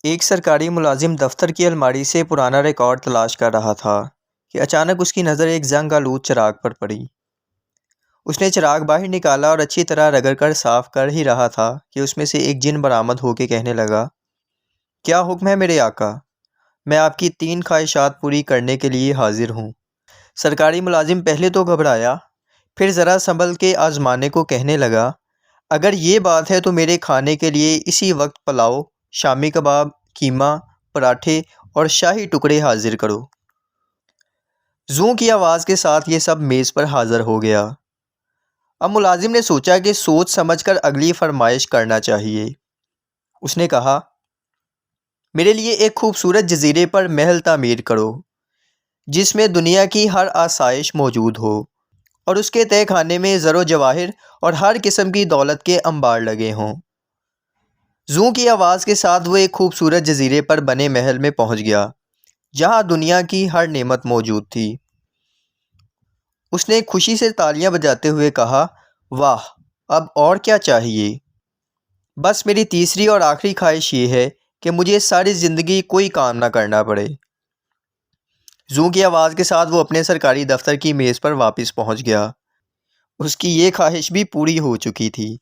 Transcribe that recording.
ایک سرکاری ملازم دفتر کی الماری سے پرانا ریکارڈ تلاش کر رہا تھا کہ اچانک اس کی نظر ایک زنگ آلود چراغ پر پڑی۔ اس نے چراغ باہر نکالا اور اچھی طرح رگڑ کر صاف کر ہی رہا تھا کہ اس میں سے ایک جن برآمد ہو کے کہنے لگا، کیا حکم ہے میرے آقا؟ میں آپ کی 3 خواہشات پوری کرنے کے لیے حاضر ہوں۔ سرکاری ملازم پہلے تو گھبرایا، پھر ذرا سنبھل کے آزمانے کو کہنے لگا، اگر یہ بات ہے تو میرے کھانے کے لیے اسی وقت پلاؤ، شامی کباب، قیمہ، پراٹھے اور شاہی ٹکڑے حاضر کرو۔ زوں کی آواز کے ساتھ یہ سب میز پر حاضر ہو گیا۔ اب ملازم نے سوچا کہ سوچ سمجھ کر اگلی فرمائش کرنا چاہیے۔ اس نے کہا، میرے لیے ایک خوبصورت جزیرے پر محل تعمیر کرو جس میں دنیا کی ہر آسائش موجود ہو اور اس کے تہہ خانے میں زر و جواہر اور ہر قسم کی دولت کے انبار لگے ہوں۔ زوں کی آواز کے ساتھ وہ ایک خوبصورت جزیرے پر بنے محل میں پہنچ گیا جہاں دنیا کی ہر نعمت موجود تھی۔ اس نے خوشی سے تالیاں بجاتے ہوئے کہا، واہ، اب اور کیا چاہیے؟ بس میری تیسری اور آخری خواہش یہ ہے کہ مجھے ساری زندگی کوئی کام نہ کرنا پڑے۔ زوں کی آواز کے ساتھ وہ اپنے سرکاری دفتر کی میز پر واپس پہنچ گیا۔ اس کی یہ خواہش بھی پوری ہو چکی تھی۔